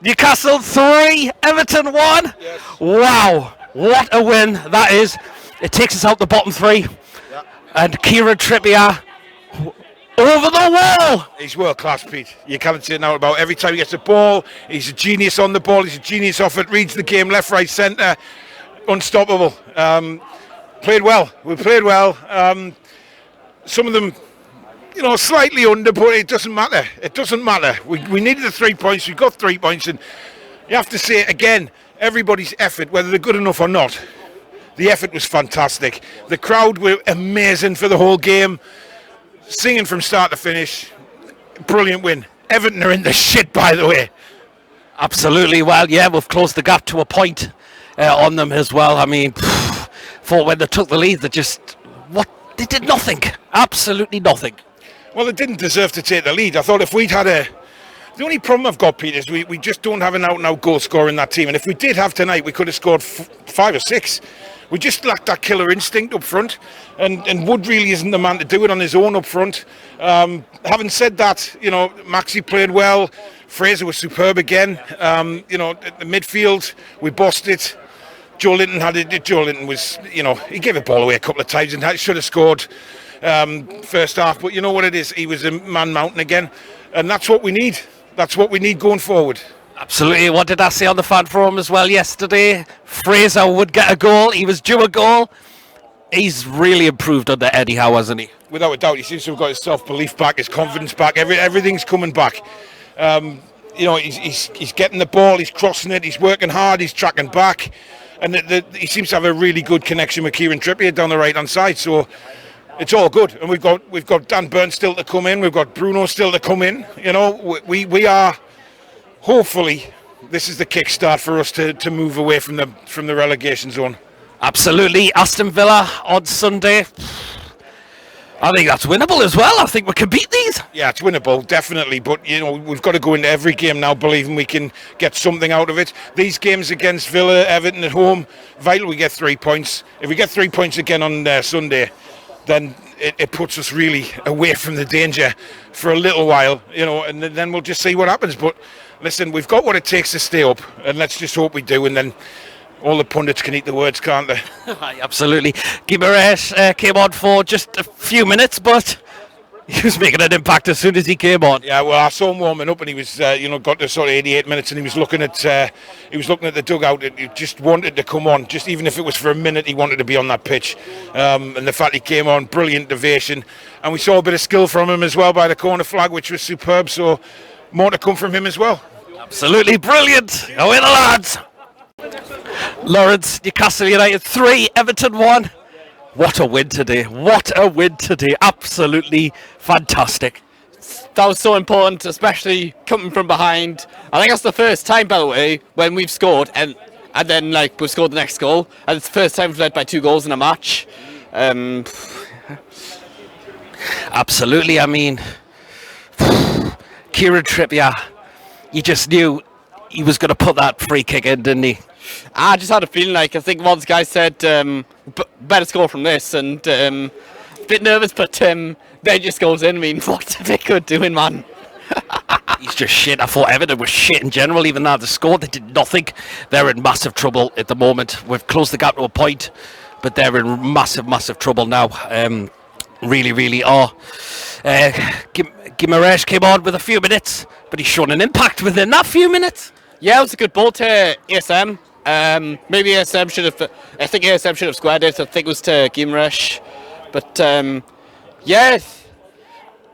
Newcastle 3, Everton 1. Yes. Wow, what a win that is. It takes us out the bottom three. Yeah. And Kieran Trippier over the wall. He's world class, Pete. You can't say now about every time he gets the ball. He's a genius on the ball. He's a genius off it. Reads the game left, right, centre. Unstoppable. Played well. We played well. Some of them, slightly under, but it doesn't matter. It doesn't matter. We needed the 3 points. We got 3 points, and you have to say it again. Everybody's effort, whether they're good enough or not, the effort was fantastic. The crowd were amazing for the whole game, singing from start to finish. Brilliant win. Everton are in the shit, by the way. Absolutely. Well, yeah, we've closed the gap to a point on them as well. I mean, for when they took the lead, they did nothing. Absolutely nothing. Well, they didn't deserve to take the lead. I thought if we'd had the only problem I've got, Pete, is we just don't have an out-and-out goal scorer in that team. And if we did have tonight, we could have scored 5 or 6. We just lacked that killer instinct up front. And Wood really isn't the man to do it on his own up front. Having said that, Maxi played well. Fraser was superb again. At the midfield, we bossed it. Joe Linton had it. Joe Linton was, he gave the ball away a couple of times and should have scored first half. But you know what it is? He was a man mountain again. And that's what we need. That's what we need going forward. Absolutely. What did I say on the fan forum as well yesterday? Fraser would get a goal. He was due a goal. He's really improved under Eddie Howe, hasn't he? Without a doubt. He seems to have got his self-belief back, his confidence back. Everything's coming back. He's getting the ball. He's crossing it. He's working hard. He's tracking back. And he seems to have a really good connection with Kieran Trippier down the right-hand side. So it's all good. And we've got Dan Burn still to come in. We've got Bruno still to come in. We are... Hopefully, this is the kickstart for us to move away from the relegation zone. Absolutely. Aston Villa on Sunday. I think that's winnable as well. I think we can beat these. Yeah, it's winnable, definitely. But, we've got to go into every game now believing we can get something out of it. These games against Villa, Everton at home, vital we get 3 points. If we get 3 points again on Sunday, then it puts us really away from the danger for a little while, and then we'll just see what happens. But listen, we've got what it takes to stay up, and let's just hope we do, and then all the pundits can eat the words, can't they? Absolutely. Guimaraes came on for just a few minutes, but he was making an impact as soon as he came on. Yeah, well, I saw him warming up, and he was, got to sort of 88 minutes, and he was looking at the dugout. He just wanted to come on, just even if it was for a minute. He wanted to be on that pitch, and the fact he came on, brilliant evasion, and we saw a bit of skill from him as well by the corner flag, which was superb. So more to come from him as well. Absolutely brilliant. Away the lads. Lawrence, Newcastle United 3, Everton 1. What a win today. What a win today. Absolutely fantastic. That was so important, especially coming from behind. I think that's the first time, by the way, when we've scored and then we've scored the next goal. And it's the first time we've led by 2 goals in a match. Absolutely. I mean, Kieran Trippier, you just knew he was going to put that free kick in, didn't he? I just had a feeling I think one of the guys said, better score from this, and a bit nervous, but then just goes in. I mean, what are they good doing, man? He's just shit. I thought Everton was shit in general, even though they scored. They did nothing. They're in massive trouble at the moment. We've closed the gap to a point, but they're in massive trouble now. Really, really are. Guimaraes came on with a few minutes, but he's shown an impact within that few minutes. Yeah, it was a good ball to ASM. Maybe ASM should have. I think ASM should have squared it. I think it was to Guimaraes. But yeah,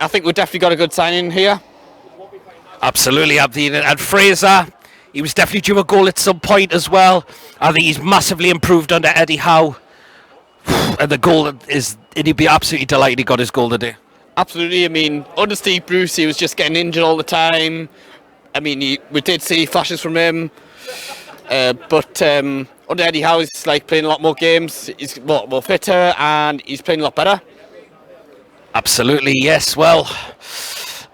I think we've definitely got a good signing here. Absolutely, and Fraser, he was definitely due a goal at some point as well. I think he's massively improved under Eddie Howe. And the goal is, and he'd be absolutely delighted he got his goal today. Absolutely. I mean, under Steve Bruce, he was just getting injured all the time. I mean, we did see flashes from him, but under Eddie Howe, he's playing a lot more games. He's a lot more fitter, and he's playing a lot better. Absolutely, yes. Well,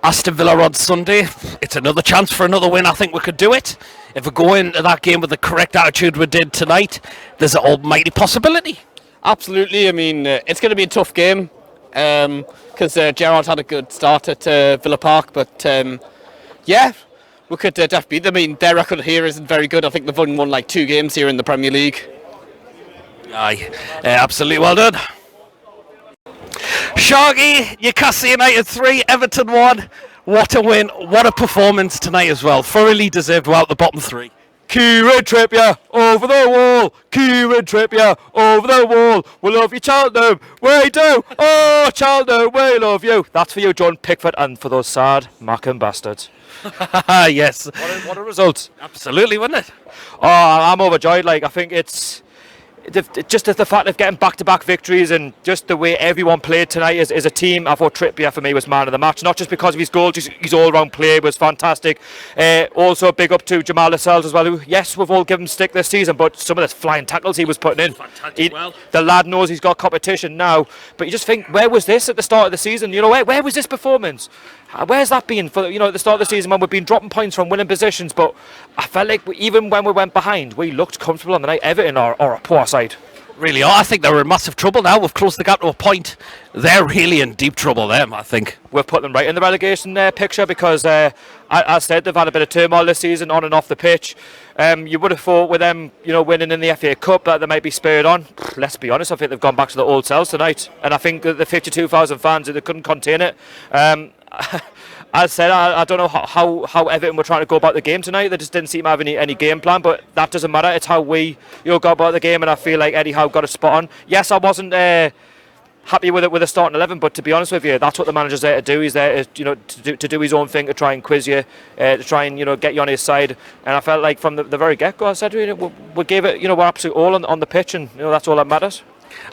Aston Villa on Sunday. It's another chance for another win. I think we could do it. If we go into that game with the correct attitude we did tonight, there's an almighty possibility. Absolutely. I mean, it's going to be a tough game because Gerrard had a good start at Villa Park, but yeah, We could definitely beat them. I mean, their record here isn't very good. I think they've only won like 2 games here in the Premier League. Aye, absolutely well done. Sharky, Newcastle United 3, Everton 1. What a win, what a performance tonight as well. Thoroughly deserved to out the bottom 3. Kieran Trippier over the wall. Kieran Trippier over the wall. We love you, Cheltenham. We do. Oh, Cheltenham, we love you. That's for you, John Pickford, and for those sad Mackham bastards. Yes. What a result. Absolutely, wasn't it? Oh, I'm overjoyed. Like, I think it's just the fact of getting back-to-back victories and just the way everyone played tonight as a team. I thought Trippier for me was man of the match, not just because of his goals, his all-round play was fantastic. Also a big up to Jamal Lascelles as well, who, yes, we've all given stick this season, but some of the flying tackles he was putting in. Fantastic. The lad knows he's got competition now, but you just think, where was this at the start of the season? You know, where was this performance? Where's that been for, at the start of the season when we've been dropping points from winning positions? But I felt like even when we went behind, we looked comfortable on the night. Everton are a poor side. Really are. I think they're in massive trouble now. We've closed the gap to a point. They're really in deep trouble, them, I think. We've put them right in the relegation picture because, as I said, they've had a bit of turmoil this season on and off the pitch. You would have thought with them, winning in the FA Cup that they might be spurred on. Let's be honest, I think they've gone back to the old selves tonight. And I think that the 52,000 fans, they couldn't contain it. As said, I don't know how Everton were trying to go about the game tonight. They just didn't seem to have any game plan, but that doesn't matter. It's how we go about the game, and I feel like Eddie Howe got a spot on. Yes, I wasn't happy with it with a starting 11, but to be honest with you, that's what the manager's there to do. He's there to do his own thing, to try and quiz you, to try and get you on his side. And I felt like from the very get-go, I said we gave it we're absolute all on the pitch, and that's all that matters.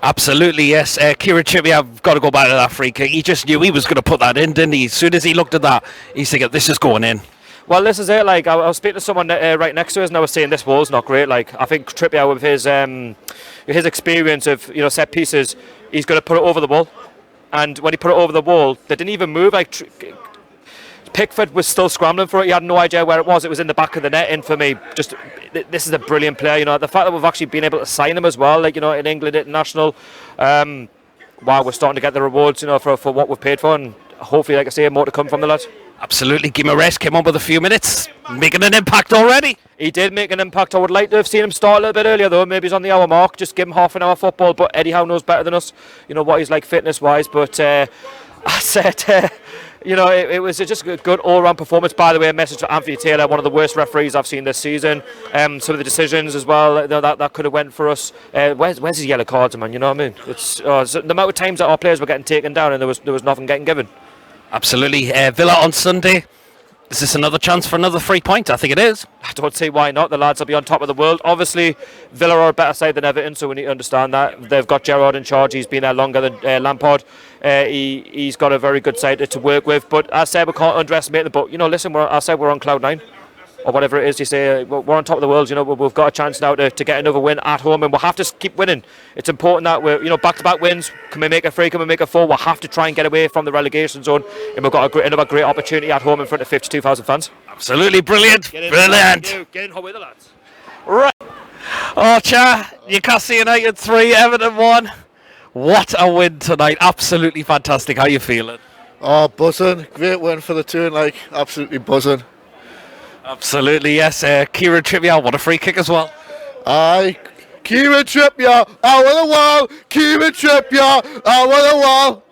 Absolutely, yes. Kieran Trippier, I've got to go back to that free kick. He just knew he was going to put that in, didn't he? As soon as he looked at that, he's thinking, this is going in. Well, this is it. Like, I was speaking to someone right next to us, and I was saying this wall's not great. Like, I think Trippier, with his experience of set pieces, he's going to put it over the wall. And when he put it over the wall, they didn't even move. Like, Pickford was still scrambling for it. He had no idea where it was. It was in the back of the net. And for me, this is a brilliant player. The fact that we've actually been able to sign him as well, like, in England International. Wow, we're starting to get the rewards, for what we've paid for. And hopefully, like I say, more to come from the lad. Absolutely. Guimaraes came on with a few minutes, making an impact already. He did make an impact. I would like to have seen him start a little bit earlier, though. Maybe he's on the hour mark. Just give him half an hour football. But Eddie Howe knows better than us, what he's like fitness-wise. But I said... it was just a good all-round performance. By the way, a message to Anthony Taylor, one of the worst referees I've seen this season. Some of the decisions as well, that could have went for us. Where's his yellow cards, man? You know what I mean? It's the amount of times that our players were getting taken down and there was nothing getting given. Absolutely. Villa on Sunday. Is this another chance for another 3 points? I think it is. I don't see why not. The lads will be on top of the world. Obviously, Villa are a better side than Everton, so we need to understand that. They've got Gerrard in charge. He's been there longer than Lampard. He's got a very good side to work with. But as I said, we can't underestimate them. But, listen, I said we're on cloud 9. Or whatever it is you say, we're on top of the world. We've got a chance now to get another win at home, and we'll have to keep winning. It's important that we're back-to-back wins. Can we make a 3? Can we make a 4? We'll have to try and get away from the relegation zone, and we've got another great opportunity at home in front of 52,000 fans. Absolutely brilliant. Brilliant. Get in home with the lads. Right. Archer, Newcastle United 3, Everton 1. What a win tonight. Absolutely fantastic. How are you feeling? Oh, buzzing. Great win for the team, absolutely buzzing. Absolutely, yes. Kieran Trippier, what a free kick as well. Aye. Kieran Trippier, over the wall. Kieran Trippier, over the wall.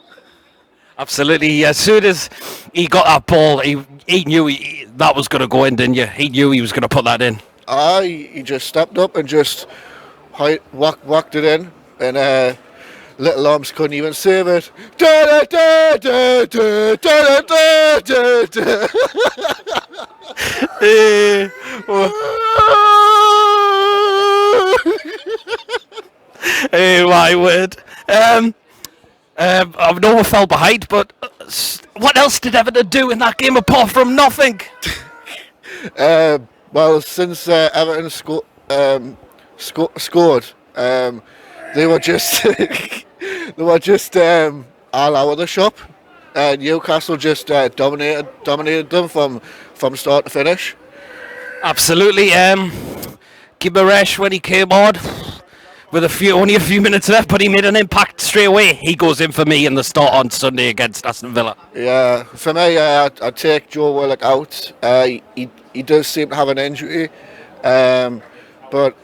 Absolutely. As soon as he got that ball, he knew that was going to go in, didn't you? He knew he was going to put that in. Aye, he just stepped up and just whacked it in. And little arms couldn't even save it. Da, da, da, da, da, da, da, da. Hey, my word. I know we fell behind, but what else did Everton do in that game apart from nothing? Well, since Everton scored, they were just all over the shop. Newcastle just dominated them from start to finish. Absolutely. Guimaraes, when he came on, with only a few minutes left, but he made an impact straight away. He goes in for me in the start on Sunday against Aston Villa. Yeah, for me, I'd take Joe Willock out. He does seem to have an injury, but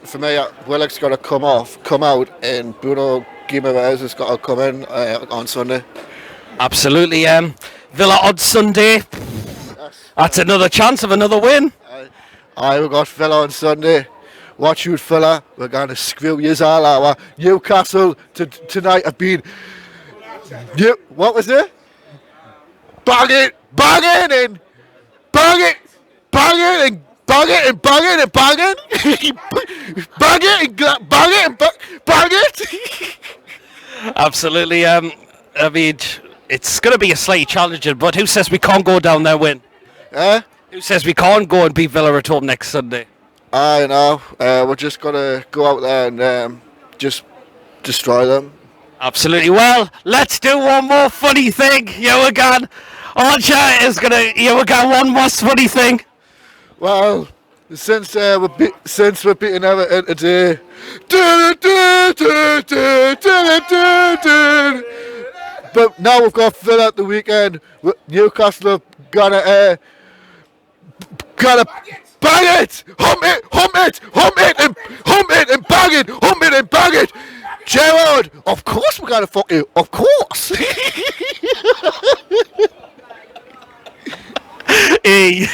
for me, Willock's got to come out, and Bruno Guimaraes has got to come in on Sunday. Absolutely. Villa on Sunday. That's another chance of another win. We've got Villa on Sunday. Watch you, Villa. We're going to screw you all out. Newcastle tonight have been... What was it? Bang it, and bang it, and bang it, and bang it, and bang it, bang it, and bang it. Absolutely. I mean, it's going to be a slightly challenging, but who says we can't go down there win? Who says we can't go and beat Villa at home next Sunday? I know. We're just going to go out there and just destroy them. Absolutely. Well, let's do one more funny thing. Yogan, Archer is going to... Yogan, one more funny thing. Well, since we're beating Everton today... But now we've got Villa at the weekend. Newcastle have gotta bang it, hump it, and bang it. Gerard, of course we're gonna fuck you. Of course. Hey.